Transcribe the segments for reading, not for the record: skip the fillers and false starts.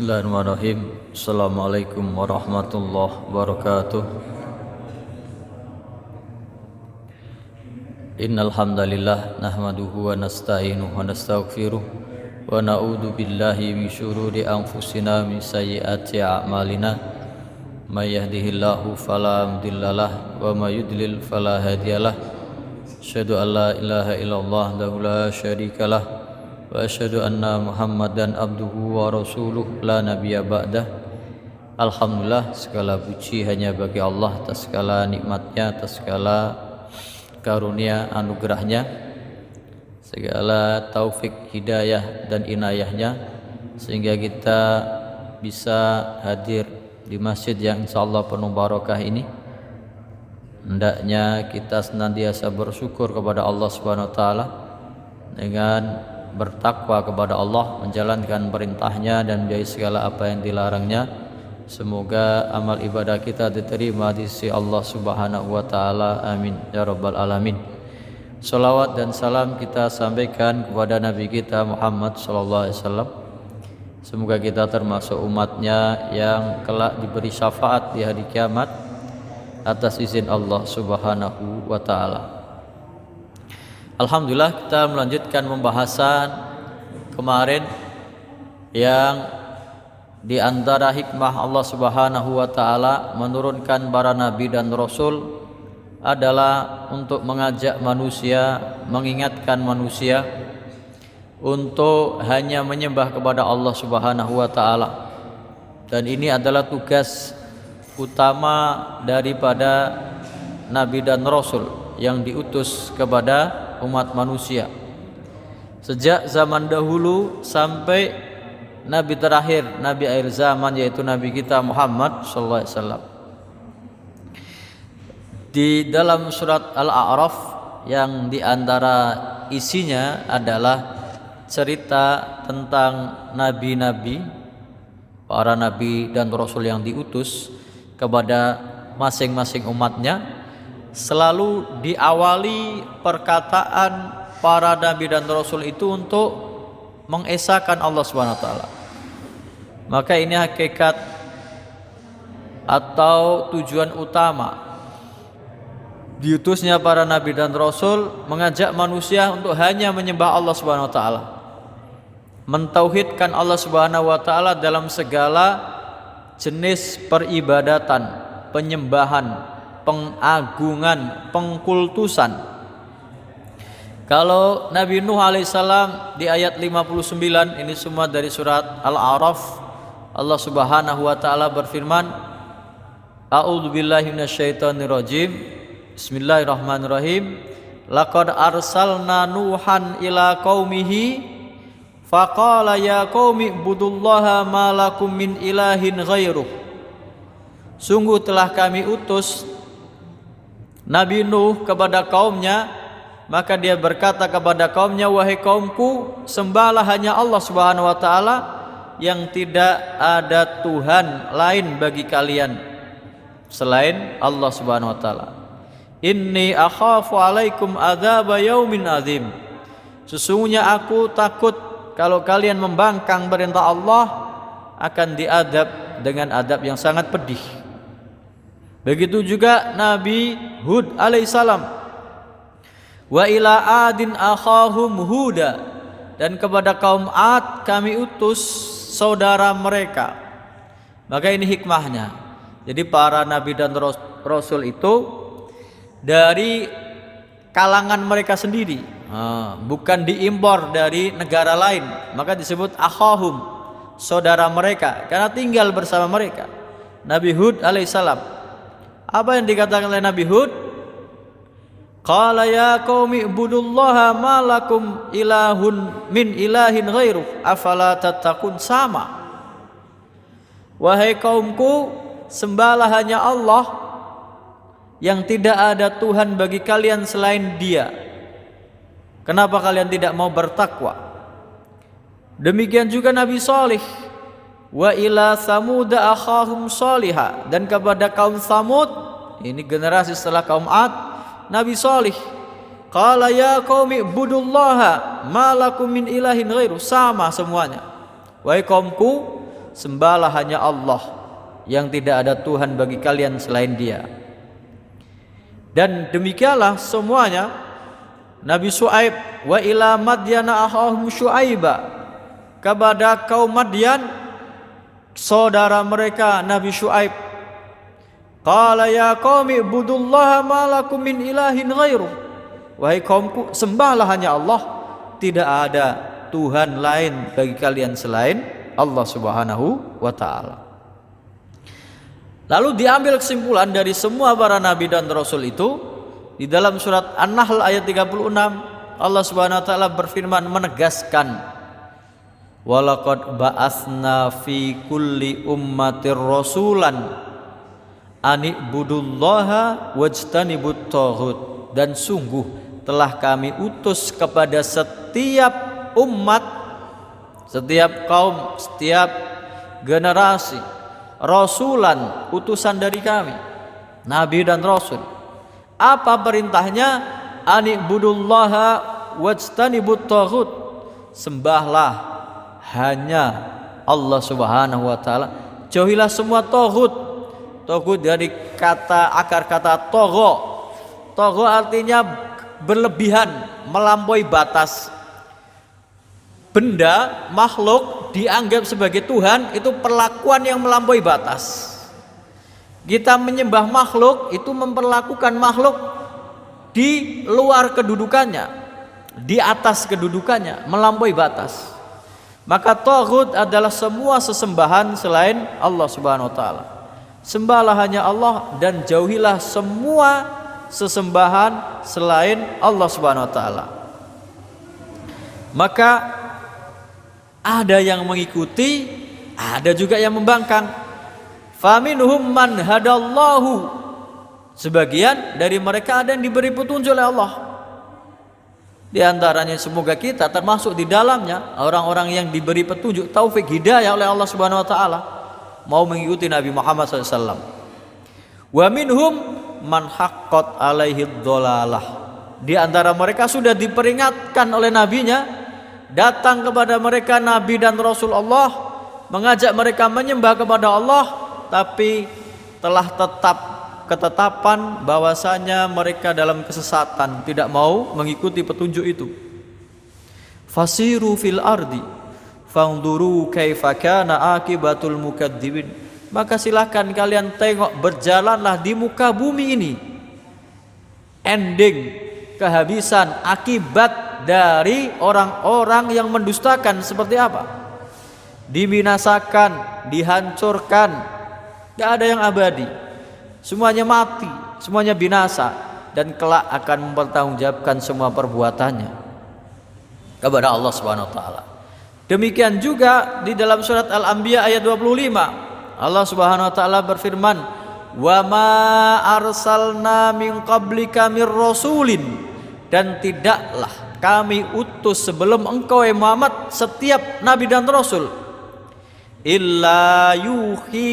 Bismillahirrahmanirrahim. Assalamualaikum warahmatullahi wabarakatuh. Innal hamdalillah nahmaduhu wa nasta'inuhu wa nastaghfiruh wa na'udzu billahi min syururi anfusina min sayyiati a'malina. May yahdihillahu fala mudhillalah wa may yudlil fala hadiyalah. Asyhadu an la ilaha illallah wahdahu la syarikalah wa asyhadu anna Muhammadan abduhu wa rasuluh la nabiyya ba'dah. Alhamdulillah, segala puji hanya bagi Allah atas segala nikmatnya, atas segala karunia anugerahnya, segala taufik hidayah dan inayahnya, sehingga kita bisa hadir di masjid yang insyaallah penuh barokah ini. Hendaknya kita senantiasa bersyukur kepada Allah Subhanahu wa taala dengan bertakwa kepada Allah, menjalankan perintahnya dan menjauhi segala apa yang dilarangnya. Semoga amal ibadah kita diterima di sisi Allah Subhanahu wa taala. Amin ya rabbal alamin. Salawat dan salam kita sampaikan kepada Nabi kita Muhammad sallallahu alaihi wasallam. Semoga kita termasuk umatnya yang kelak diberi syafaat di hari kiamat atas izin Allah Subhanahu wa taala. Alhamdulillah, kita melanjutkan pembahasan kemarin yang di antara hikmah Allah Subhanahu wa taala menurunkan para nabi dan rasul adalah untuk mengajak manusia, mengingatkan manusia untuk hanya menyembah kepada Allah Subhanahu wa taala. Dan ini adalah tugas utama daripada nabi dan rasul yang diutus kepada umat manusia sejak zaman dahulu sampai nabi terakhir, nabi akhir zaman, yaitu nabi kita Muhammad sallallahu alaihi wasallam. Di dalam surat Al-A'raf yang di antara isinya adalah cerita tentang nabi-nabi, para nabi dan rasul yang diutus kepada masing-masing umatnya, selalu diawali perkataan para nabi dan rasul itu untuk mengesahkan Allah Subhanahu wa taala. Maka ini hakikat atau tujuan utama diutusnya para nabi dan rasul, mengajak manusia untuk hanya menyembah Allah Subhanahu wa taala, mentauhidkan Allah Subhanahu wa taala dalam segala jenis peribadatan, penyembahan, pengagungan, pengkultusan. Kalau Nabi Nuh alaihissalam di ayat 59, ini semua dari surat Al-A'raf, Allah Subhanahu wa taala berfirman, A'udzubillahi minasyaitonirrajim. Bismillahirrahmanirrahim. Laqad arsalna Nuhan ila qaumihi faqala ya qaumi ibudullaha ma lakum min ilahin ghairuh. Sungguh telah kami utus Nabi Nuh kepada kaumnya, maka dia berkata kepada kaumnya, wahai kaumku, sembahlah hanya Allah Subhanahu wa taala yang tidak ada Tuhan lain bagi kalian selain Allah Subhanahu wa taala. Inni akhafu alaikum adzaba yaumin azim. Sesungguhnya aku takut kalau kalian membangkang perintah Allah akan diadab dengan adab yang sangat pedih. Begitu juga Nabi Hud alaihissalam. Wa ila adin akhahum huda. Dan kepada kaum Ad kami utus saudara mereka. Maka ini hikmahnya. Jadi para nabi dan rasul itu dari kalangan mereka sendiri, bukan diimpor dari negara lain. Maka disebut akhahum, saudara mereka, karena tinggal bersama mereka. Nabi Hud alaihissalam, apa yang dikatakan oleh Nabi Hud? Qala ya qaumi ibudullaha ma lakum ilahun min ilahin ghairuh afala tattaqun. Sama, wahai kaumku, sembahlah hanya Allah yang tidak ada Tuhan bagi kalian selain Dia. Kenapa kalian tidak mau bertakwa? Demikian juga Nabi Salih. Wa ila Samud akhahum Salihah. Dan kepada kaum Samud, ini generasi setelah kaum Ad, Nabi Salih. Qala ya qaumi ibudullaha ma lakum min ilahin ghairu. Sama semuanya. Wahai kaumku, sembahlah hanya Allah yang tidak ada Tuhan bagi kalian selain Dia. Dan demikianlah semuanya Nabi Syuaib, wa ila madyana akhahum syuaiba, kepada kaum Madyan saudara mereka Nabi Syuaib. Qala ya qaumi ibudullaha ma lakum min ilahin ghairuh, wahai kaumku, sembahlah hanya Allah, tidak ada Tuhan lain bagi kalian selain Allah Subhanahu wa taala. Lalu diambil kesimpulan dari semua para nabi dan rasul itu di dalam surat An-Nahl ayat 36, Allah Subhanahu wa taala berfirman menegaskan, walaqad ba'atsna fi kulli ummatir rasulan ani'budullaha wajtanibut taghut, dan sungguh telah kami utus kepada setiap umat, setiap kaum, setiap generasi rasulan, utusan dari kami, nabi dan rasul. Apa perintahnya? Ani'budullaha wajtanibut taghut, sembahlah hanya Allah Subhanahu wa taala, jauhilah semua taghut. Taghut dari kata akar kata togho. Togho artinya berlebihan, melampaui batas. Benda, makhluk dianggap sebagai Tuhan, itu perlakuan yang melampaui batas. Kita menyembah makhluk itu memperlakukan makhluk di luar kedudukannya, di atas kedudukannya, melampaui batas. Maka taghut adalah semua sesembahan selain Allah Subhanahu wa taala. Sembahlah hanya Allah dan jauhilah semua sesembahan selain Allah Subhanahu wa taala. Maka ada yang mengikuti, ada juga yang membangkang. Faminhum man hadallahu, sebagian dari mereka ada yang diberi petunjuk oleh Allah. Di antaranya semoga kita termasuk di dalamnya orang-orang yang diberi petunjuk, taufik, hidayah oleh Allah Subhanahu wa taala, mau mengikuti Nabi Muhammad SAW. Wa minhum man haqqat alaihi dhalalah, di antara mereka sudah diperingatkan oleh nabinya, datang kepada mereka nabi dan rasul Allah, mengajak mereka menyembah kepada Allah, tapi telah tetap ketetapan bahwasanya mereka dalam kesesatan, tidak mau mengikuti petunjuk itu. Fasiru fil ardi fangduru kaifa kana akibatul mukadzibin, maka silahkan kalian tengok, berjalanlah di muka bumi ini, ending, kehabisan, akibat dari orang-orang yang mendustakan seperti apa. Dibinasakan, dihancurkan, gak ada yang abadi, semuanya mati, semuanya binasa, dan kelak akan mempertanggungjawabkan semua perbuatannya kepada Allah Subhanahu wa taala. Demikian juga di dalam surat Al-Anbiya ayat 25, Allah Subhanahu wa taala berfirman, wa ma arsalna min qablika mir rasulin, dan tidaklah kami utus sebelum engkau Muhammad setiap nabi dan rasul, illa yuhi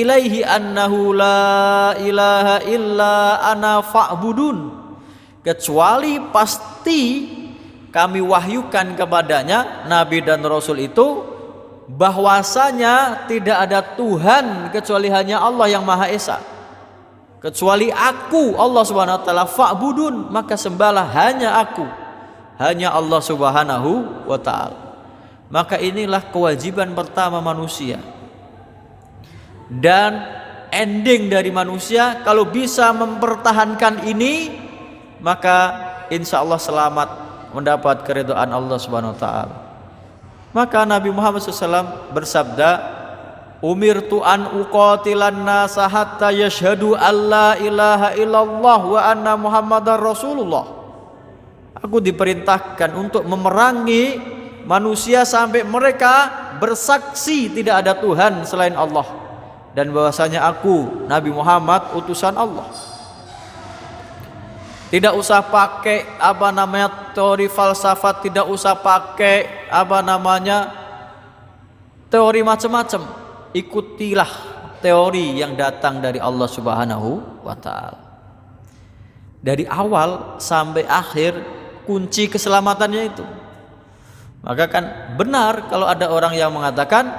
ilaihi annahu la ilaha illa ana fa'budun, kecuali pasti kami wahyukan kepadanya, nabi dan rasul itu, bahwasanya tidak ada Tuhan kecuali hanya Allah yang Maha Esa, kecuali aku Allah Subhanahu wa taala, fa'budun, maka sembahlah hanya aku, hanya Allah Subhanahu wa taala. Maka inilah kewajiban pertama manusia, dan ending dari manusia kalau bisa mempertahankan ini, maka insya Allah selamat mendapat keridhaan Allah Subhanahu wa taala. Maka Nabi Muhammad SAW bersabda, umirtu an uqatilan nasa hatta yashhadu alla ilaha illallah wa anna muhammadar rasulullah. Aku diperintahkan untuk memerangi manusia sampai mereka bersaksi tidak ada Tuhan selain Allah, dan bahwasanya aku Nabi Muhammad utusan Allah. Tidak usah pakai teori falsafat, tidak usah pakai teori macam-macam. Ikutilah teori yang datang dari Allah Subhanahu wa taala. Dari awal sampai akhir kunci keselamatannya itu. Maka kan benar kalau ada orang yang mengatakan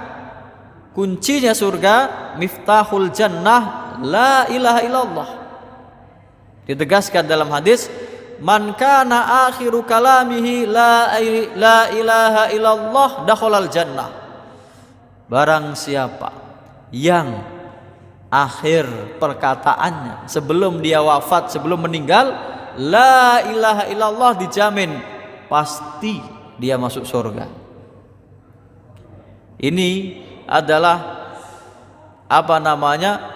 kuncinya surga, miftahul jannah la ilaha illallah. Ditegaskan dalam hadis, man kana akhiru kalamihi la ilaha illallah dakhalal jannah. Barang siapa yang akhir perkataannya sebelum dia wafat, sebelum meninggal, la ilaha illallah, dijamin pasti dia masuk surga. Ini adalah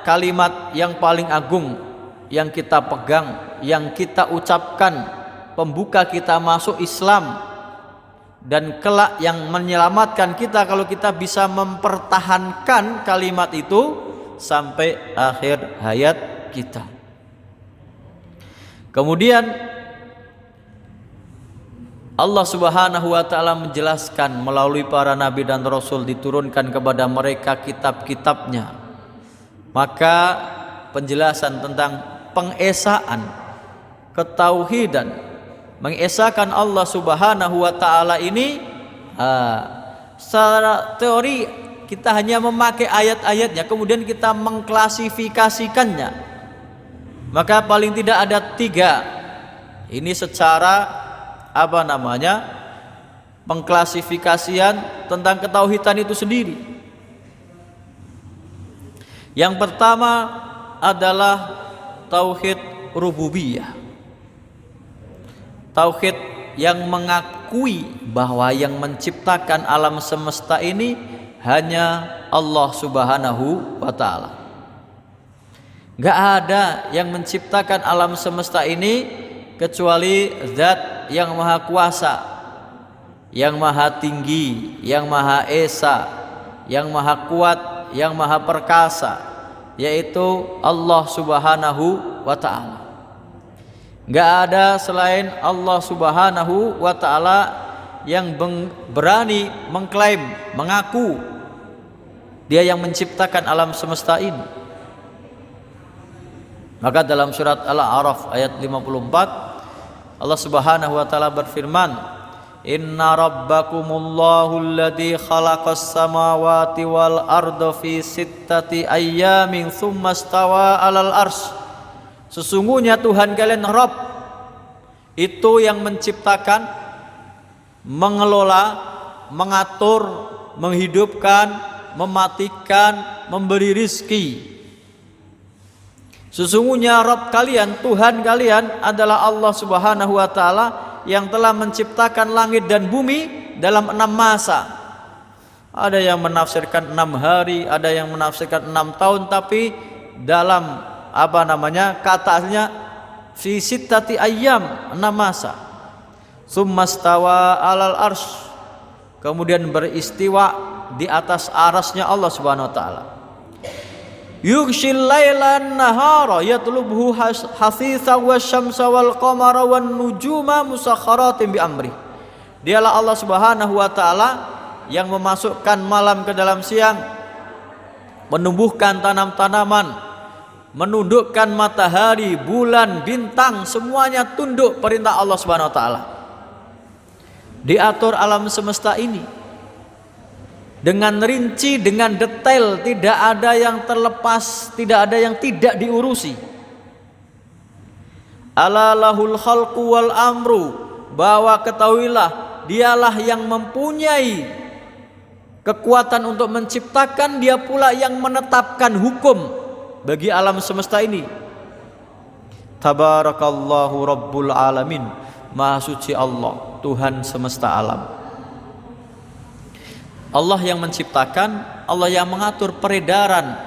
kalimat yang paling agung yang kita pegang, yang kita ucapkan pembuka kita masuk Islam, dan kelak yang menyelamatkan kita kalau kita bisa mempertahankan kalimat itu sampai akhir hayat kita. Kemudian Allah Subhanahu wa taala menjelaskan melalui para nabi dan rasul, diturunkan kepada mereka kitab-kitabnya. Maka penjelasan tentang pengesaan, ketauhidan, mengesahkan Allah Subhanahu wa taala ini secara teori kita hanya memakai ayat-ayatnya, kemudian kita mengklasifikasikannya. Maka paling tidak ada 3. Ini secara pengklasifikasian tentang ketauhidan itu sendiri. Yang pertama adalah tauhid rububiyah. Tauhid yang mengakui bahwa yang menciptakan alam semesta ini hanya Allah Subhanahu wa taala. Gak ada yang menciptakan alam semesta ini kecuali Zat yang Maha Kuasa, yang Maha Tinggi, yang Maha Esa, yang Maha Kuat, yang Maha Perkasa, yaitu Allah Subhanahu wa taala. Gak ada selain Allah Subhanahu wa taala yang berani mengklaim, mengaku Dia yang menciptakan alam semesta ini. Maka dalam surat Al-A'raf ayat 54 Allah Subhanahu wa taala berfirman, inna rabbakumullahu alladzi khalaqas samawati wal arda fi sittati ayyamin tsumma stawa 'alal arsy. Sesungguhnya Tuhan kalian Rabb itu yang menciptakan, mengelola, mengatur, menghidupkan, mematikan, memberi rizki. Sesungguhnya Rabb kalian, Tuhan kalian adalah Allah Subhanahu wa taala yang telah menciptakan langit dan bumi dalam 6 masa. Ada yang menafsirkan 6 hari, ada yang menafsirkan 6 tahun, tapi dalam kata aslinya fi sittati ayyam, 6 masa. Summastawa 'alal arsy, kemudian beristiwa di atas arasnya Allah Subhanahu wa taala. Yughshil lailan nahara yatlubuhu hasitha wasyamsa wal qamara wan nujuma musakhkharatin bi amri. Dialah Allah Subhanahu wa taala yang memasukkan malam ke dalam siang, menumbuhkan tanam-tanaman, menundukkan matahari, bulan, bintang, semuanya tunduk perintah Allah Subhanahu wa taala. Diatur alam semesta ini dengan rinci, dengan detail, tidak ada yang terlepas, tidak ada yang tidak diurusi. Ala lahul khalqu wal amru, bahwa ketahuilah dialah yang mempunyai kekuatan untuk menciptakan, dia pula yang menetapkan hukum bagi alam semesta ini. Tabarakallahu rabbul alamin, maha suci Allah, Tuhan semesta alam. Allah yang menciptakan, Allah yang mengatur peredaran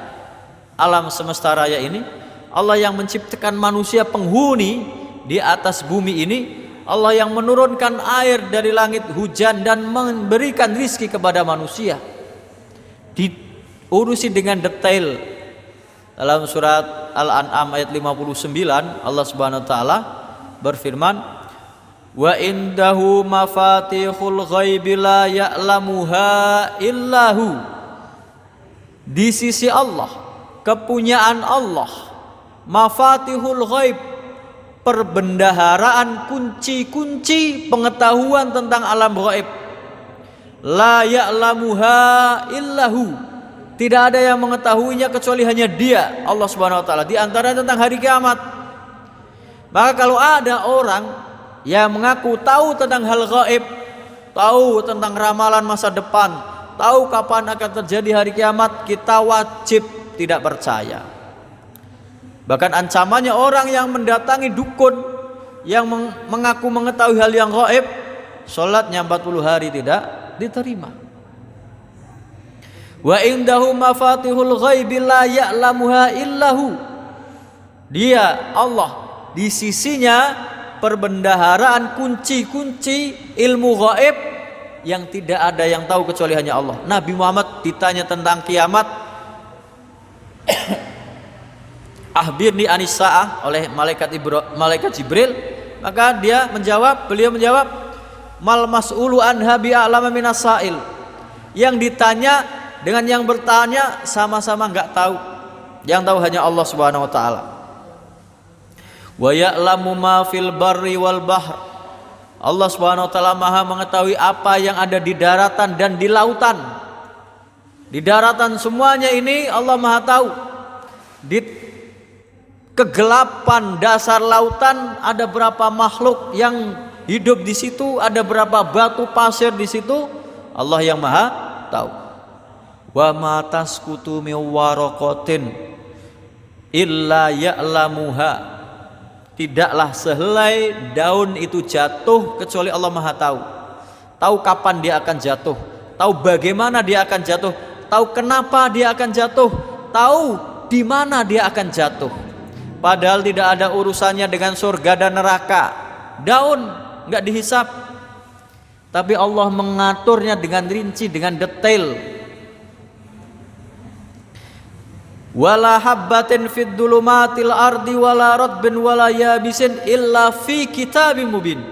alam semesta raya ini, Allah yang menciptakan manusia penghuni di atas bumi ini, Allah yang menurunkan air dari langit, hujan, dan memberikan rizki kepada manusia. Diurusi dengan detail. Dalam surat Al-An'am ayat 59 Allah Subhanahu wa taala berfirman, wa indahu mafatihul ghaibi la ya'lamuha illahu. Di sisi Allah, kepunyaan Allah, mafatihul ghaib, perbendaharaan kunci-kunci pengetahuan tentang alam ghaib, la ya'lamuha illahu, Tidak ada yang mengetahuinya kecuali hanya Dia, Allah Subhanahu wa taala. Di antaranya tentang hari kiamat. Maka kalau ada orang yang mengaku tahu tentang hal gaib, tahu tentang ramalan masa depan, tahu kapan akan terjadi hari kiamat, kita wajib tidak percaya. Bahkan ancamannya orang yang mendatangi dukun yang mengaku mengetahui hal yang gaib, salatnya 40 hari tidak diterima. Wa indahu mafatihul ghaibi la ya'lamuha illahu. Dia Allah, di sisinya perbendaharaan kunci-kunci ilmu gaib yang tidak ada yang tahu kecuali hanya Allah. Nabi Muhammad ditanya tentang kiamat, akhbirni anis saah oleh malaikat Jibril, maka beliau menjawab, mal mas'ulu anha bi'a'lama minas sa'il. Yang ditanya dengan yang bertanya sama-sama enggak tahu. Yang tahu hanya Allah Subhanahu wa taala. Wa ya'lamu ma fil barri wal bahr. Allah Subhanahu wa taala Maha mengetahui apa yang ada di daratan dan di lautan. Di daratan semuanya ini Allah Maha tahu. Di kegelapan dasar lautan ada berapa makhluk yang hidup di situ, ada berapa batu pasir di situ, Allah yang Maha tahu. Wa ma tasqutu min waraqatin illa ya'lamuha. Tidaklah sehelai daun itu jatuh kecuali Allah Maha tahu. Tahu kapan dia akan jatuh, tahu bagaimana dia akan jatuh, tahu kenapa dia akan jatuh, tahu di mana dia akan jatuh. Padahal tidak ada urusannya dengan surga dan neraka. Daun enggak dihisap, tapi Allah mengaturnya dengan rinci, dengan detail. Wala habbatin fid dulumatil ardi wala ratbin wala yabisin illa fi kitabim mubin.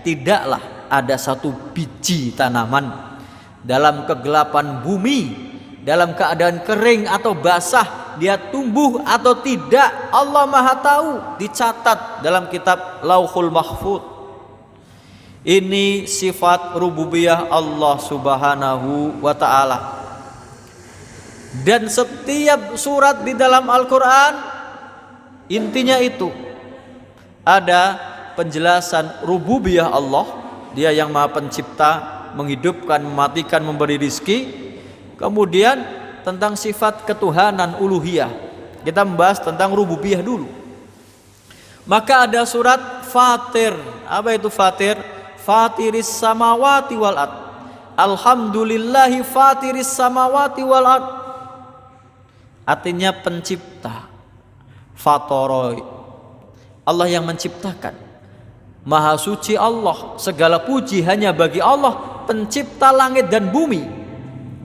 Tidaklah ada satu biji tanaman dalam kegelapan bumi, dalam keadaan kering atau basah, dia tumbuh atau tidak, Allah Maha tahu, dicatat dalam kitab Lauhul Mahfuz. Ini sifat rububiyah Allah Subhanahu wa taala. Dan setiap surat di dalam Al-Quran intinya itu ada penjelasan rububiyah Allah. Dia yang Maha Pencipta, menghidupkan, mematikan, memberi rizki. Kemudian tentang sifat ketuhanan uluhiyah. Kita membahas tentang rububiyah dulu. Maka ada surat Fatir. Apa itu Fatir? Fatiris samawati wal ard. Alhamdulillahi fatiris samawati wal ard. Artinya pencipta. Fatoroi, Allah yang menciptakan. Maha suci Allah, segala puji hanya bagi Allah, pencipta langit dan bumi.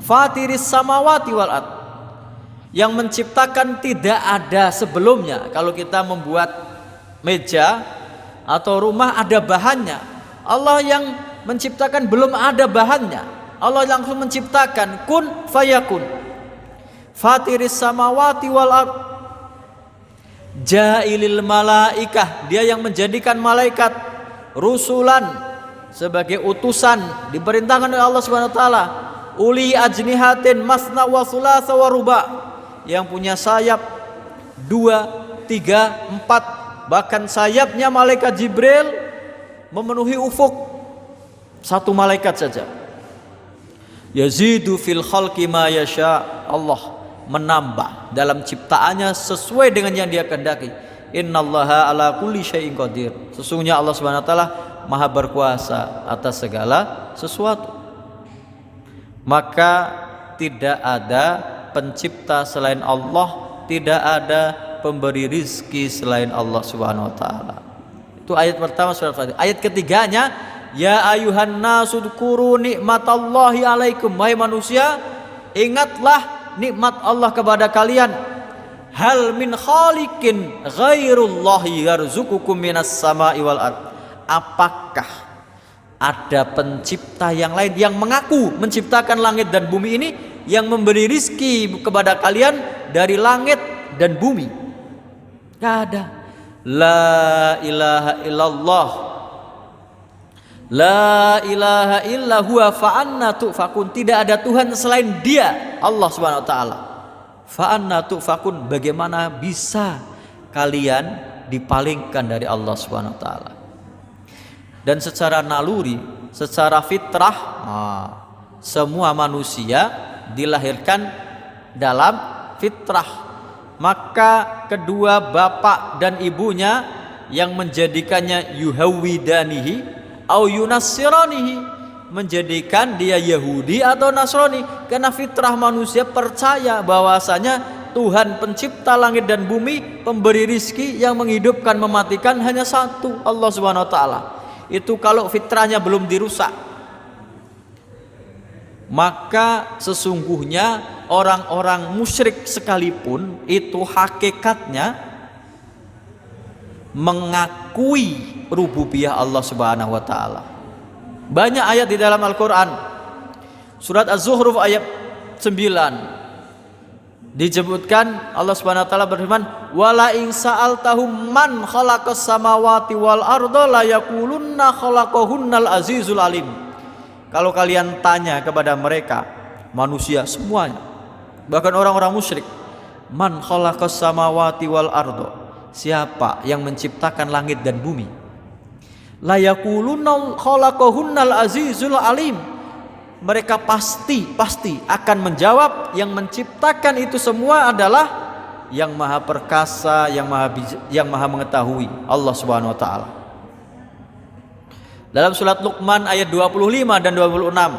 Fatiris samawati wal ard, yang menciptakan tidak ada sebelumnya. Kalau kita membuat meja atau rumah ada bahannya, Allah yang menciptakan belum ada bahannya. Allah langsung menciptakan, kun fayakun. Fatiris samawati wal ard, ja'ilil malaikah, dia yang menjadikan malaikat rusulan, sebagai utusan, diperintahkan oleh Allah Subhanahu wa taala. Uli ajnihatin masna wa thulatha wa ruba, yang punya sayap 2, 3, 4, bahkan sayapnya malaikat Jibril memenuhi ufuk. Satu malaikat saja. Yazidu fil khalqi ma yasha, Allah menambah dalam ciptaannya sesuai dengan yang dia kehendaki. Innallaha ala kulli syai'in qadir. Sesungguhnya Allah Subhanahu wa taala Maha berkuasa atas segala sesuatu. Maka tidak ada pencipta selain Allah, tidak ada pemberi rizki selain Allah Subhanahu wa taala. Itu ayat pertama surat Fatih. Ayat ketiganya, ya ayuhan nasu dzkuru nikmatallahi alaikum. Wahai manusia, ingatlah nikmat Allah kepada kalian. Hal min khaliqin ghairullahi yarzuqukum minas sama'i wal ard. Apakah ada pencipta yang lain yang mengaku menciptakan langit dan bumi ini, yang memberi rizki kepada kalian dari langit dan bumi? Gak ada. La ilaha illallah. La ilaha illa huwa fa anna tu'fakun. Tidak ada Tuhan selain Dia, Allah Subhanahu wa taala. Fa anna tu'fakun, bagaimana bisa kalian dipalingkan dari Allah Subhanahu wa taala? Dan secara naluri, secara fitrah, semua manusia dilahirkan dalam fitrah. Maka kedua bapak dan ibunya yang menjadikannya yuhawidanihi au yunassiranihi, menjadikan dia Yahudi atau Nasrani, karena fitrah manusia percaya bahwasanya Tuhan pencipta langit dan bumi, pemberi rizki, yang menghidupkan mematikan hanya satu, Allah Subhanahu wa taala. Itu kalau fitrahnya belum dirusak. Maka sesungguhnya orang-orang musyrik sekalipun itu hakikatnya mengakui rububiyah Allah Subhanahu wa taala. Banyak ayat di dalam Al-Qur'an. Surat Az-Zukhruf ayat 9 disebutkan Allah Subhanahu wa taala berfirman, "Wala in sa'altahum man khalaqas samawati wal arda la yaqulunna khalaqahunnal azizul alim." Kalau kalian tanya kepada mereka, manusia semuanya, bahkan orang-orang musyrik, man khalaqas samawati wal arda, siapa yang menciptakan langit dan bumi? La yaquluna khalaqahunnal azizul alim. Mereka pasti akan menjawab yang menciptakan itu semua adalah yang maha perkasa, yang maha mengetahui, Allah Subhanahu wa taala. Dalam surat Luqman ayat 25 dan 26,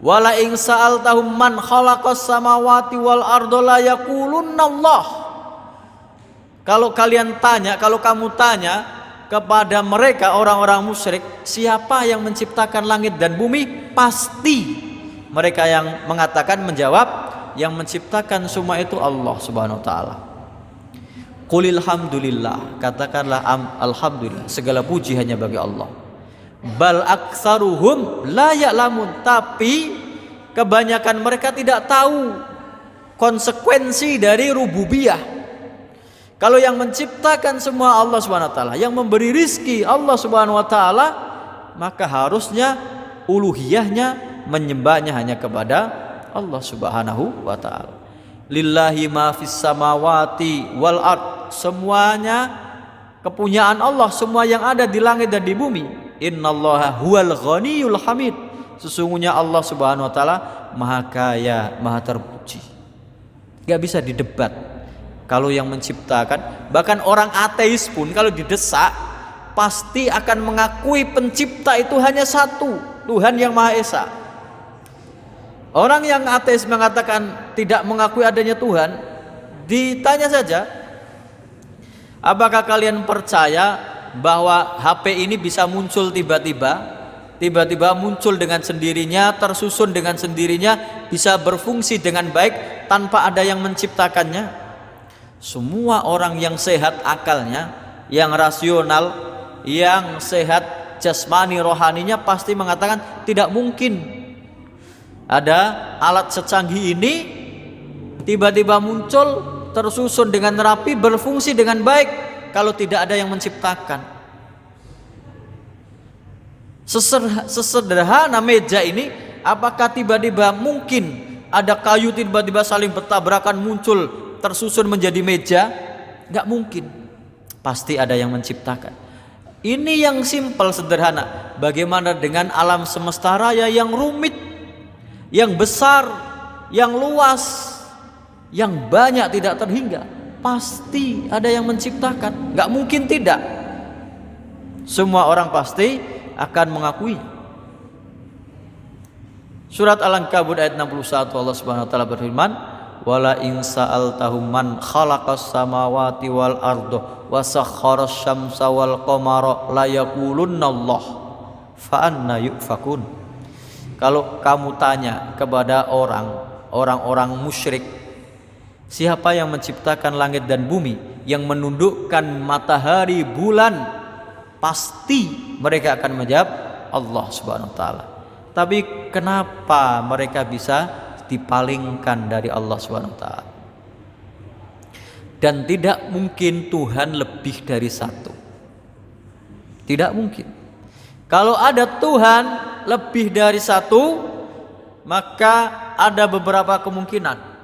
wala in sa'altahum man khalaqas samawati wal arda la yaqulunna Allah. Kalau kamu tanya kepada mereka orang-orang musyrik, siapa yang menciptakan langit dan bumi, pasti mereka yang mengatakan, menjawab, yang menciptakan semua itu Allah Subhanahu wa taala. Qulil hamdulillah, katakanlah alhamdulillah, segala puji hanya bagi Allah. Bal aktsaruhum la ya'lamun, tapi kebanyakan mereka tidak tahu konsekuensi dari rububiyah. Kalau yang menciptakan semua Allah Subhanahu wa taala, yang memberi rizki Allah Subhanahu wa taala, maka harusnya uluhiyahnya, menyembahnya hanya kepada Allah Subhanahu wa taala. Lillahi ma fis samawati wal ard, semuanya kepunyaan Allah, semua yang ada di langit dan di bumi. Innallaha huwal ghaniyul hamid, sesungguhnya Allah Subhanahu wa taala maha kaya, maha terpuji. Gak bisa didebat kalau yang menciptakan. Bahkan orang ateis pun kalau didesak pasti akan mengakui pencipta itu hanya satu, Tuhan yang Maha Esa. Orang yang ateis mengatakan tidak mengakui adanya Tuhan, ditanya saja, apakah kalian percaya bahwa HP ini bisa muncul tiba-tiba muncul dengan sendirinya, tersusun dengan sendirinya, bisa berfungsi dengan baik tanpa ada yang menciptakannya? Semua orang yang sehat akalnya, yang rasional, yang sehat jasmani rohaninya pasti mengatakan tidak mungkin ada alat secanggih ini tiba-tiba muncul, tersusun dengan rapi, berfungsi dengan baik kalau tidak ada yang menciptakan. Sesederhana meja ini, apakah tiba-tiba mungkin ada kayu tiba-tiba saling bertabrakan muncul tersusun menjadi meja? Gak mungkin. Pasti ada yang menciptakan. Ini yang simpel, sederhana. Bagaimana dengan alam semesta raya yang rumit, yang besar, yang luas, yang banyak tidak terhingga? Pasti ada yang menciptakan, gak mungkin tidak. Semua orang pasti akan mengakui. Surat Al-Ankabut ayat 61, Allah Subhanahu wa taala berfirman, wala in sa'altahum man khalaqas samawati wal arda wa sakhkharas syamsa wal qamara la yaqulunna Allah fa anna yufakun. Kalau kamu tanya kepada orang-orang musyrik, siapa yang menciptakan langit dan bumi, yang menundukkan matahari, bulan, pasti mereka akan menjawab Allah Subhanahu wa taala. Tapi kenapa mereka bisa dipalingkan dari Allah Subhanahu wa taala? Dan tidak mungkin Tuhan lebih dari satu. Tidak mungkin. Kalau ada Tuhan lebih dari satu, maka ada beberapa kemungkinan.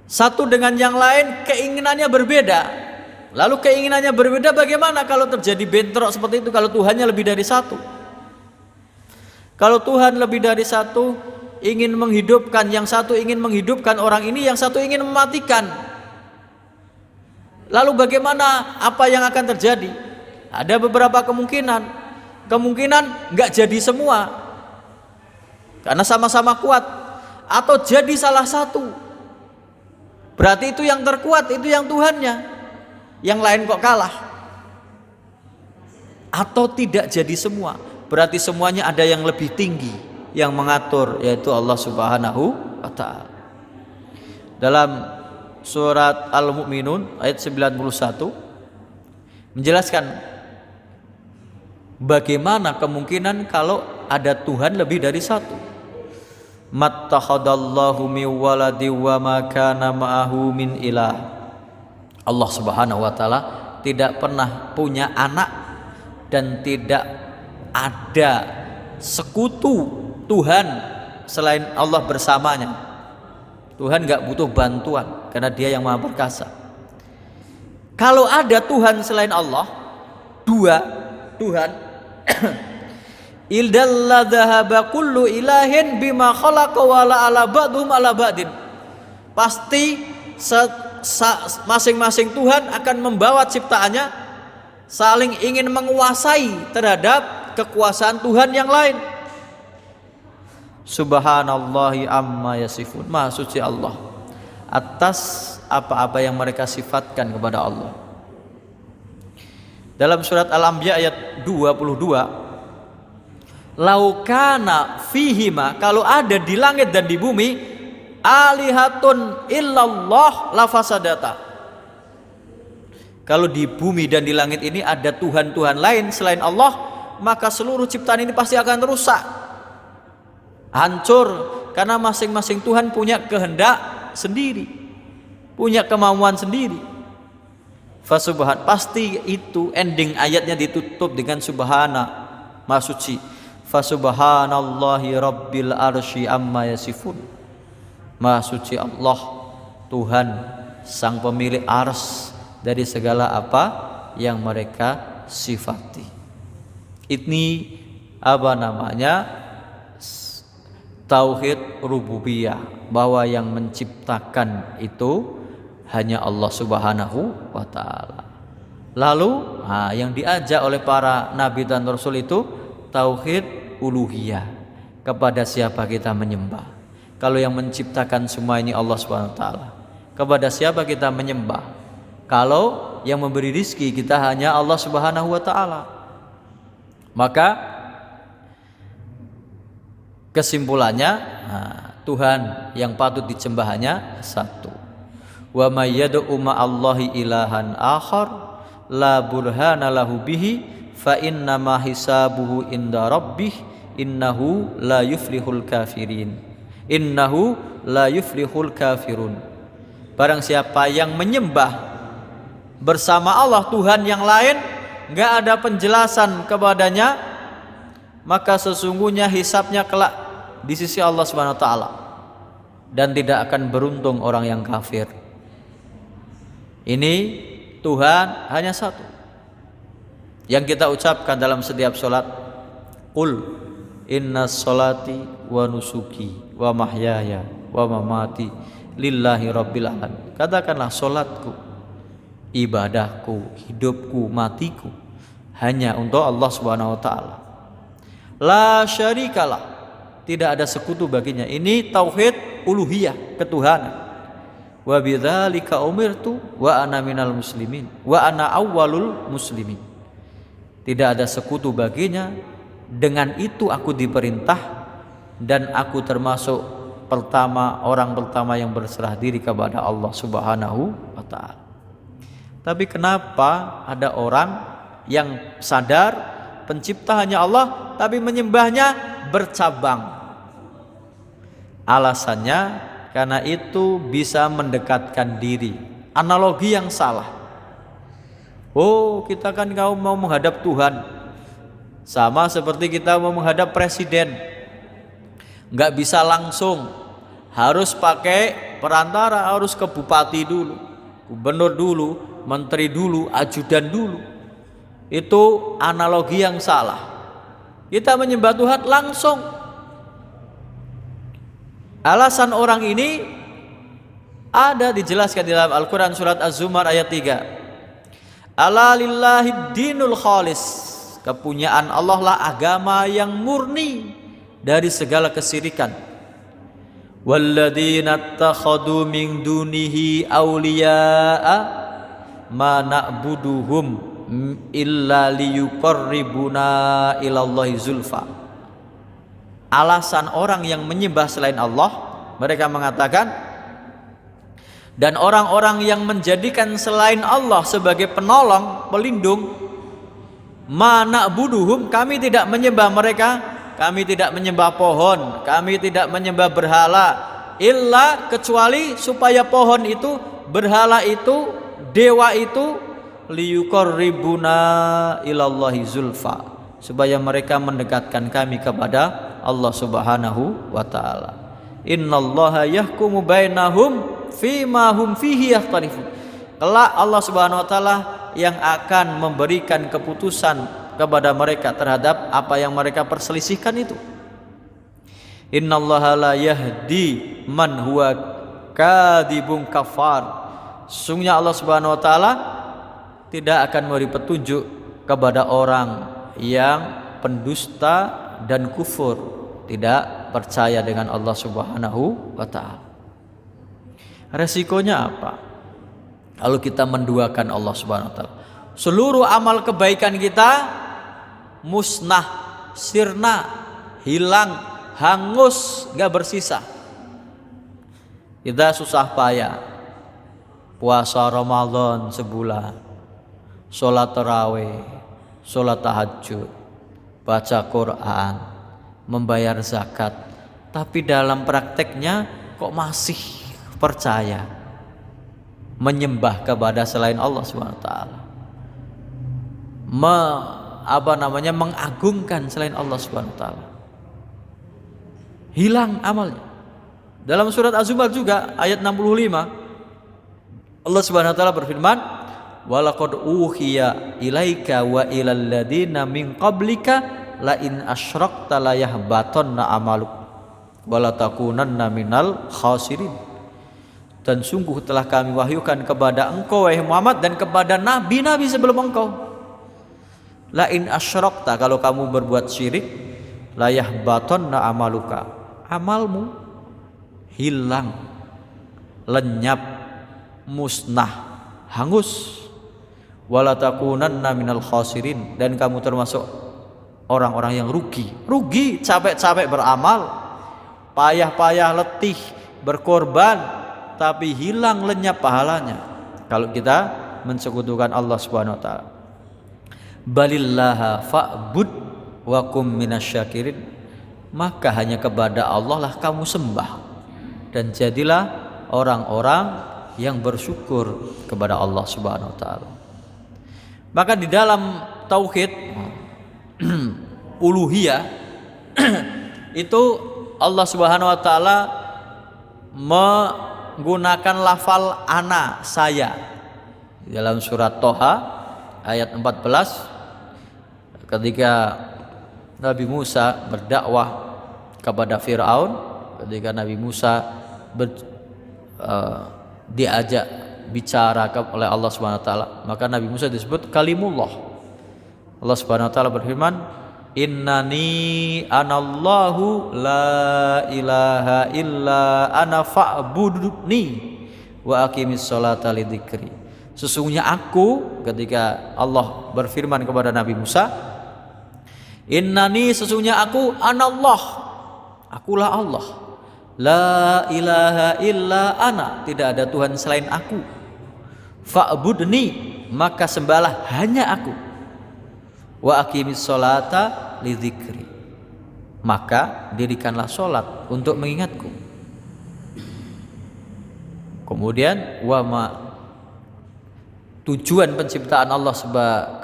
Satu dengan yang lain keinginannya berbeda. Lalu keinginannya berbeda bagaimana kalau terjadi bentrok seperti itu, kalau Tuhannya lebih dari satu? Kalau Tuhan lebih dari satu ingin menghidupkan, yang satu ingin menghidupkan orang ini, yang satu ingin mematikan. Lalu bagaimana, apa yang akan terjadi? Ada beberapa kemungkinan. Kemungkinan nggak jadi semua karena sama-sama kuat, atau jadi salah satu. Berarti itu yang terkuat, itu yang Tuhannya, yang lain kok kalah. Atau tidak jadi semua, berarti semuanya ada yang lebih tinggi yang mengatur, yaitu Allah Subhanahu wa ta'ala. Dalam surat Al-Mu'minun ayat 91 menjelaskan bagaimana kemungkinan kalau ada Tuhan lebih dari satu. Mattakhadallahu min waladi wa ma kana ma'ahu min ilah. Allah Subhanahu wa ta'ala tidak pernah punya anak dan tidak ada sekutu Tuhan selain Allah bersamanya. Tuhan gak butuh bantuan karena Dia yang Maha Perkasa. Kalau ada Tuhan selain Allah, dua Tuhan, ildalla dhahaba kullu ilahin bima khalaqa wa la ala ba'dhum ala ba'din. Pasti masing-masing Tuhan akan membawa ciptaannya saling ingin menguasai terhadap kekuasaan Tuhan yang lain. Subhanallahi amma yasifun. Maha suci Allah atas apa-apa yang mereka sifatkan kepada Allah. Dalam surat Al-Anbiya ayat 22, laukana fihima, kalau ada di langit dan di bumi, alihatun illallah lafasadata. Kalau di bumi dan di langit ini ada Tuhan-Tuhan lain selain Allah, maka seluruh ciptaan ini pasti akan rusak, hancur, karena masing-masing Tuhan punya kehendak sendiri, punya kemauan sendiri. Fasubhan, pasti itu ending ayatnya ditutup dengan subhana, maha suci. Fasubhanallahi rabbil arsy amma yasifun. Maha suci Allah, Tuhan sang pemilik ars dari segala apa yang mereka sifati. Ini apa namanya? Tauhid rububiyah, bahwa yang menciptakan itu hanya Allah Subhanahu wa ta'ala. Lalu yang diajak oleh para nabi dan rasul itu tauhid uluhiyah, kepada siapa kita menyembah. Kalau yang menciptakan semua ini Allah Subhanahu wa ta'ala, kepada siapa kita menyembah? Kalau yang memberi rizki kita hanya Allah Subhanahu wa ta'ala, maka kesimpulannya Tuhan yang patut disembah hanya satu. Wa may yad'u ma'allahi ilahan akhar la burhana lahu bihi fa inna ma hisabuhu inda rabbih innahu la yuflihul kafirin. Innahu la yuflihul kafirun. Barang siapa yang menyembah bersama Allah Tuhan yang lain, enggak ada penjelasan kepadanya, maka sesungguhnya hisabnya kelak di sisi Allah Subhanahu wa taala, dan tidak akan beruntung orang yang kafir. Ini Tuhan hanya satu yang kita ucapkan dalam setiap sholat. Qul inna sholati wa nusuki wa mahyaya wa mamati lillahi rabbil alamin. Katakanlah, sholatku, ibadahku, hidupku, matiku hanya untuk Allah Subhanahu wa taala. La syarikalah, tidak ada sekutu baginya. Ini tauhid uluhiyah, ketuhanan. Wa bidzalika umirtu wa ana minal muslimin wa ana awwalul muslimin. Tidak ada sekutu baginya, dengan itu aku diperintah dan aku termasuk orang pertama yang berserah diri kepada Allah Subhanahu wa ta'ala. Tapi kenapa ada orang yang sadar pencipta hanya Allah tapi menyembahnya bercabang? Alasannya karena itu bisa mendekatkan diri. Analogi yang salah. Oh, kita kan mau menghadap Tuhan, Sama seperti kita mau menghadap presiden, nggak bisa langsung, harus pakai perantara, harus ke bupati dulu, gubernur dulu, menteri dulu, ajudan dulu. Itu analogi yang salah. Kita menyembah Tuhan langsung. Alasan orang ini ada dijelaskan di dalam Al-Quran surat Az-Zumar ayat 3. Ala lillahi dinul khalis. Kepunyaan Allah lah agama yang murni dari segala kesirikan. Walladzina takhadu min dunihi awliya'a ma na'buduhum illa liyuqarribuna ilallahi zulfa. Alasan orang yang menyembah selain Allah, mereka mengatakan, dan orang-orang yang menjadikan selain Allah sebagai penolong, pelindung, mana buduhum, kami tidak menyembah mereka, kami tidak menyembah pohon, kami tidak menyembah berhala, illa kecuali supaya pohon itu, berhala itu, dewa itu, liyuqarribuna ilallahi zulfa, supaya mereka mendekatkan kami kepada Allah Subhanahu wa taala. Innallaha yahkumu bainahum fima hum fihi yakhtalifun. Kelak Allah Subhanahu wa taala yang akan memberikan keputusan kepada mereka terhadap apa yang mereka perselisihkan itu. Innallaha la yahdi man huwa kadhibun kafar. Sesungguhnya Allah Subhanahu wa taala tidak akan memberi petunjuk kepada orang yang pendusta dan kufur, tidak percaya dengan Allah Subhanahu wa taala. Resikonya apa? Kalau kita menduakan Allah Subhanahu wa taala, seluruh amal kebaikan kita musnah, sirna, hilang, hangus, gak bersisa. Kita susah payah puasa Ramadan sebulan, sholat tarawih, sholat tahajud, baca Quran, membayar zakat, tapi dalam prakteknya kok masih percaya menyembah kepada selain Allah Subhanahu wa taala, mengagungkan selain Allah Subhanahu wa taala. Hilang amalnya. Dalam surat Az-Zumar juga ayat 65, Allah Subhanahu wa taala berfirman, walaqad uhiya ilaika wa ilal ladina min qablika la in asyrakta la yahbatanna amaluk wa la takunanna minal khasirin. Dan sungguh telah kami wahyukan kepada engkau wahai Muhammad dan kepada nabi-nabi sebelum engkau, la in asyrakta, kalau kamu berbuat syirik, la yahbatanna amaluka, amalmu hilang, lenyap, musnah, hangus, wala takunanna minal khasirin, dan kamu termasuk orang-orang yang rugi, capek-capek beramal, payah-payah letih berkorban, tapi hilang lenyap pahalanya kalau kita mensekutukan Allah Subhanahu wa taala. Balillaha fa'bud wa kum minasyakirin, maka hanya kepada Allah lah kamu sembah dan jadilah orang-orang yang bersyukur kepada Allah Subhanahu wa taala. Maka di dalam tauhid uluhiyah itu Allah Subhanahu wa taala menggunakan lafal ana, saya. Dalam surat Toha ayat 14, ketika Nabi Musa berdakwah kepada Fir'aun, ketika Nabi Musa diajak bicara oleh Allah Subhanahu wa taala, maka Nabi Musa disebut kalimullah. Allah Subhanahu wa taala berfirman, innani anallahu la ilaha illa ana fa'budni wa aqimis sholata lidzikri. Sesungguhnya aku, ketika Allah berfirman kepada Nabi Musa, innani, sesungguhnya aku, anallah, akulah Allah, la ilaha illa ana, tidak ada Tuhan selain aku, fa'budni, maka sembahlah hanya aku, wa aqimis sholata lidzikri, maka dirikanlah sholat untuk mengingatku. Kemudian tujuan penciptaan Allah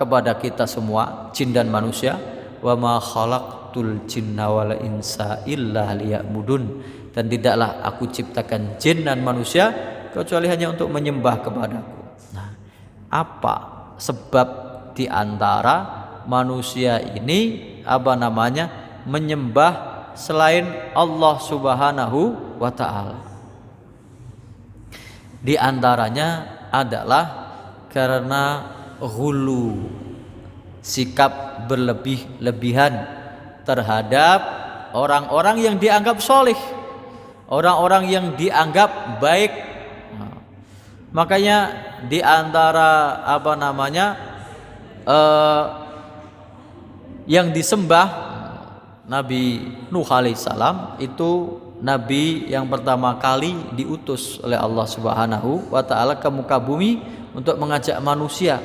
kepada kita semua, jin dan manusia, wa ma khalaqtul jinna wal insa illa liya'budun, dan tidaklah aku ciptakan jin dan manusia kecuali hanya untuk menyembah kepadaku. Nah, apa sebab di antara manusia ini menyembah selain Allah Subhanahu wa taala? Di antaranya adalah karena ghulu, sikap berlebih-lebihan terhadap orang-orang yang dianggap soleh, orang-orang yang dianggap baik. Makanya di antara yang disembah Nabi Nuh alaihissalam itu nabi yang pertama kali diutus oleh Allah Subhanahu wa taala ke muka bumi untuk mengajak manusia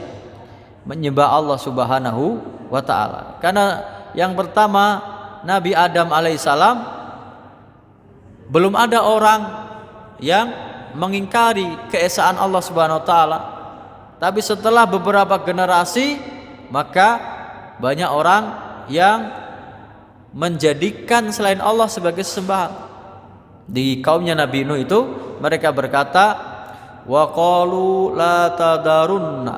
menyembah Allah Subhanahu wa taala. Karena yang pertama Nabi Adam alaihissalam belum ada orang yang mengingkari keesaan Allah Subhanahu wa taala. Tapi setelah beberapa generasi maka banyak orang yang menjadikan selain Allah sebagai sesembahan. Di kaumnya Nabi Nuh itu mereka berkata, wa qalu la tadarunna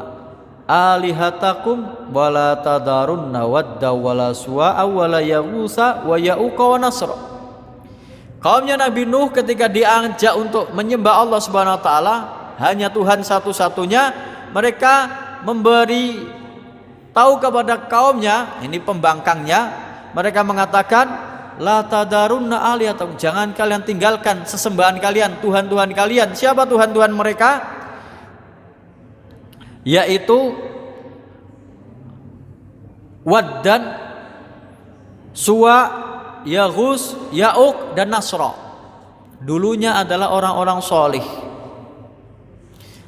alihatakum wa la tadarunna wadda wa la suwa'a wa la yaghutsa wa ya'uqa wa nasra. Kaumnya Nabi Nuh ketika diajak untuk menyembah Allah Subhanahu wa taala, hanya Tuhan satu-satunya, mereka memberi tahu kepada kaumnya, ini pembangkangnya, mereka mengatakan la tadarunna alihatakum, jangan kalian tinggalkan sesembahan kalian, Tuhan-Tuhan kalian. Siapa Tuhan-Tuhan mereka? Yaitu Waddan, Suwa, Yaghus, Ya'uq dan Nasra. Dulunya adalah orang-orang solih.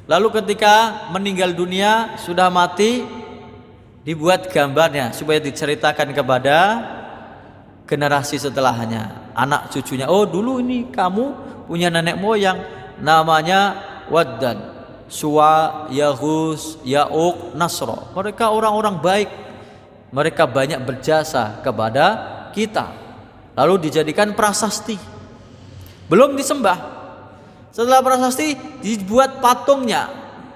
Lalu ketika meninggal dunia, sudah mati, dibuat gambarnya supaya diceritakan kepada generasi setelahnya, anak cucunya. Oh, dulu ini kamu punya nenek moyang namanya Waddan, Suwa, Yaghus, Ya'uq, Nasra. Mereka orang-orang baik, mereka banyak berjasa kepada kita. Lalu dijadikan prasasti, belum disembah. Setelah prasasti dibuat patungnya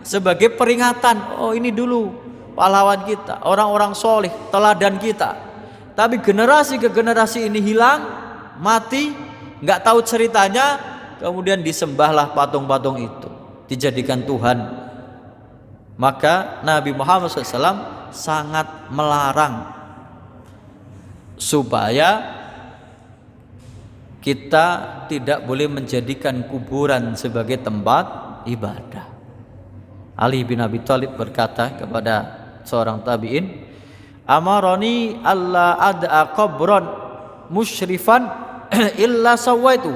sebagai peringatan. Oh, ini dulu pahlawan kita, orang-orang soleh, teladan kita. Tapi generasi ke generasi ini hilang, mati, nggak tahu ceritanya, kemudian disembahlah patung-patung itu, dijadikan Tuhan. Maka Nabi Muhammad SAW sangat melarang supaya kita tidak boleh menjadikan kuburan sebagai tempat ibadah. Ali bin Abi Thalib berkata kepada seorang tabi'in, amaroni alla ad'a qabran musyrifan illa sawaitu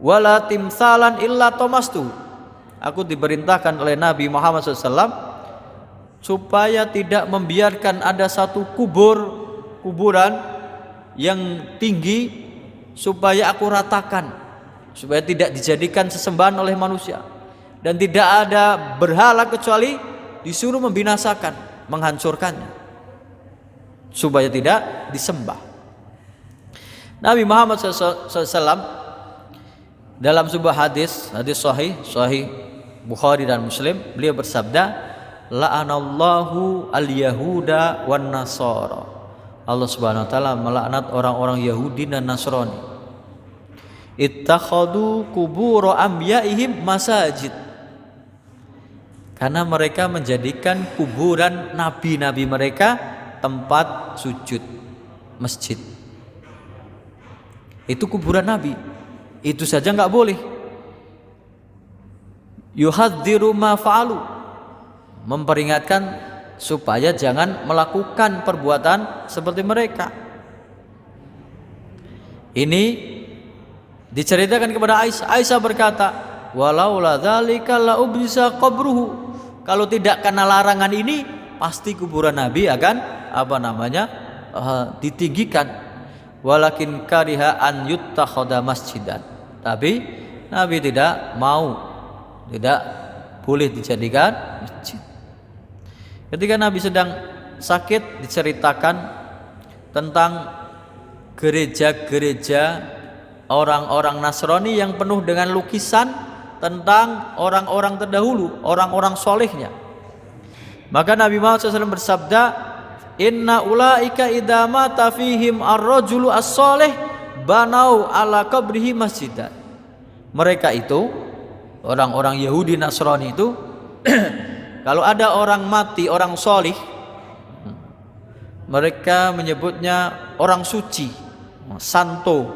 wala timsalan illa tomastu. Aku diperintahkan oleh Nabi Muhammad SAW supaya tidak membiarkan ada satu kuburan yang tinggi, supaya aku ratakan, supaya tidak dijadikan sesembahan oleh manusia, dan tidak ada berhala kecuali disuruh membinasakan, menghancurkannya, supaya tidak disembah. Nabi Muhammad SAW dalam sebuah hadis sahih Bukhari dan Muslim, beliau bersabda, la'anallahu al-yahuda wan nasara. Allah Subhanahu wa taala melaknat orang-orang Yahudi dan Nasrani. Ittakhadhu qubur anbiya'ihim masajid. Karena mereka menjadikan kuburan nabi-nabi mereka tempat sujud, masjid. Itu kuburan nabi, itu saja nggak boleh. Yuhadziru ma fa'alu, memperingatkan supaya jangan melakukan perbuatan seperti mereka. Ini diceritakan kepada Aisyah. Aisyah berkata, walaula dzalika la ubisa qabruhu. Kalau tidak karena larangan ini, pasti kuburan Nabi akan ditinggikan. Walakin kariha an yuttakhadha masjidan. Tapi Nabi tidak boleh dijadikan masjid. Ketika Nabi sedang sakit, diceritakan tentang gereja-gereja orang-orang Nasrani yang penuh dengan lukisan tentang orang-orang terdahulu, orang-orang solehnya. Maka Nabi Muhammad SAW bersabda, inna ulaika idza mata fihim ar-rajulu as-soleh banau ala qabrihi masjidan. Mereka itu orang-orang Yahudi Nasrani itu kalau ada orang mati, orang solih, mereka menyebutnya orang suci, santo,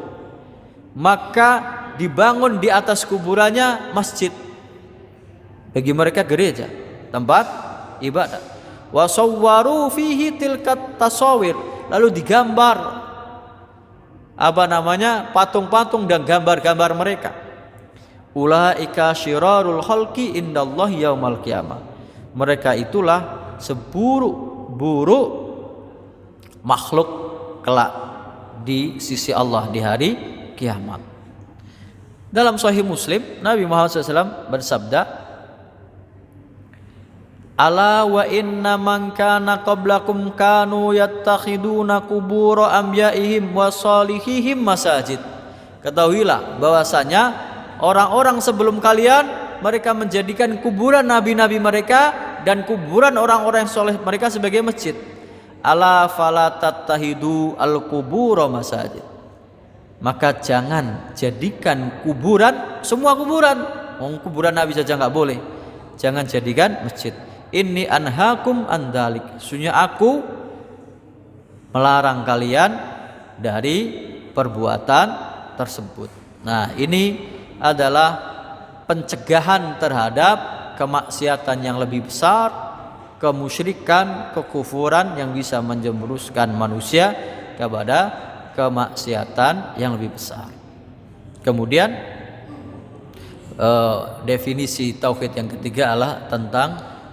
maka dibangun di atas kuburannya masjid. Bagi mereka gereja, tempat ibadah. Wa sawwaru fihi tilkat tasawir, lalu digambar patung-patung dan gambar-gambar mereka. Ulaika syirarul khalqi indallahi yaumal qiyamah. Mereka itulah seburuk-buruk makhluk kelak di sisi Allah di hari kiamat. Dalam Sahih Muslim, Nabi Muhammad SAW bersabda, ala wa inna man kana qablakum kanu yattakhiduna qubur anbiya'ihim wa salihihim masajid. Ketahuilah bahwasanya orang-orang sebelum kalian mereka menjadikan kuburan nabi-nabi mereka dan kuburan orang-orang yang soleh mereka sebagai masjid. Ala fala tattahidu al-qubur masajid. Maka jangan jadikan kuburan semua kuburan. Kuburan nabi saja enggak boleh. Jangan jadikan masjid. Inni anhaakum an dzalik. Sesungguhnya aku melarang kalian dari perbuatan tersebut. Nah, ini adalah pencegahan terhadap kemaksiatan yang lebih besar, kemusyrikan, kekufuran yang bisa menjerumuskan manusia kepada kemaksiatan yang lebih besar. Kemudian definisi tauhid yang ketiga adalah tentang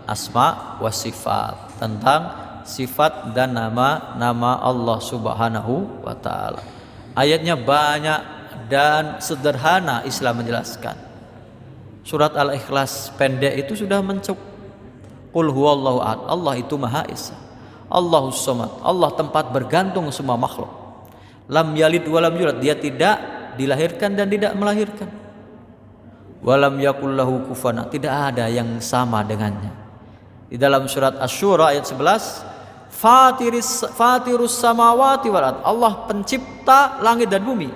asma wa sifat, tentang sifat dan nama-nama Allah Subhanahu wa taala. Ayatnya banyak dan sederhana Islam menjelaskan. Surat Al-Ikhlas pendek itu sudah mencukup. Qul huwallahu ahad, Allah itu Maha Esa. Allahus samad, Allah tempat bergantung semua makhluk. Lam yalid walam yulad, dia tidak dilahirkan dan tidak melahirkan. Walam yakul lahu kufuwan, tidak ada yang sama dengannya. Di dalam surat Asy-Syura ayat 11, Fatirus samawati wal ard, Allah pencipta langit dan bumi.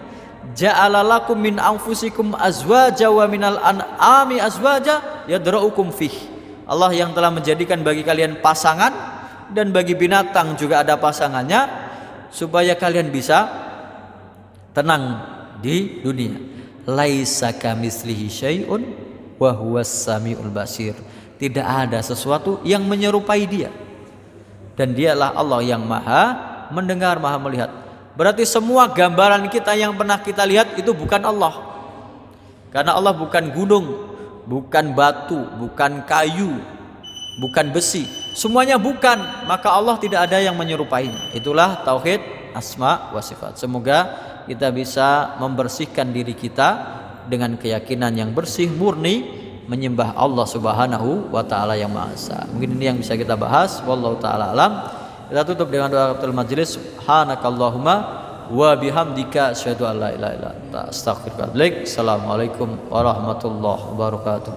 Ja'ala lakum min anfusikum azwaja wa minal an'ami azwaja yadra'ukum fih. Allah yang telah menjadikan bagi kalian pasangan dan bagi binatang juga ada pasangannya supaya kalian bisa tenang di dunia. Laisa kamitslihi syai'un wa huwas samiul basir. Tidak ada sesuatu yang menyerupai dia. Dan dialah Allah yang Maha mendengar, Maha melihat. Berarti semua gambaran kita yang pernah kita lihat itu bukan Allah. Karena Allah bukan gunung, bukan batu, bukan kayu, bukan besi. Semuanya bukan, maka Allah tidak ada yang menyerupainya. Itulah tauhid asma wa sifat. Semoga kita bisa membersihkan diri kita dengan keyakinan yang bersih, murni, menyembah Allah Subhanahu wa taala yang Maha Esa. Mungkin ini yang bisa kita bahas. Wallahu taala alam. Kita tutup dengan doa kafatul majlis. Subhanakallahumma wa bihamdika asyhadu an la ilaha illa anta astaghfiruka wa atubu ilaik. Assalamualaikum warahmatullahi wabarakatuh.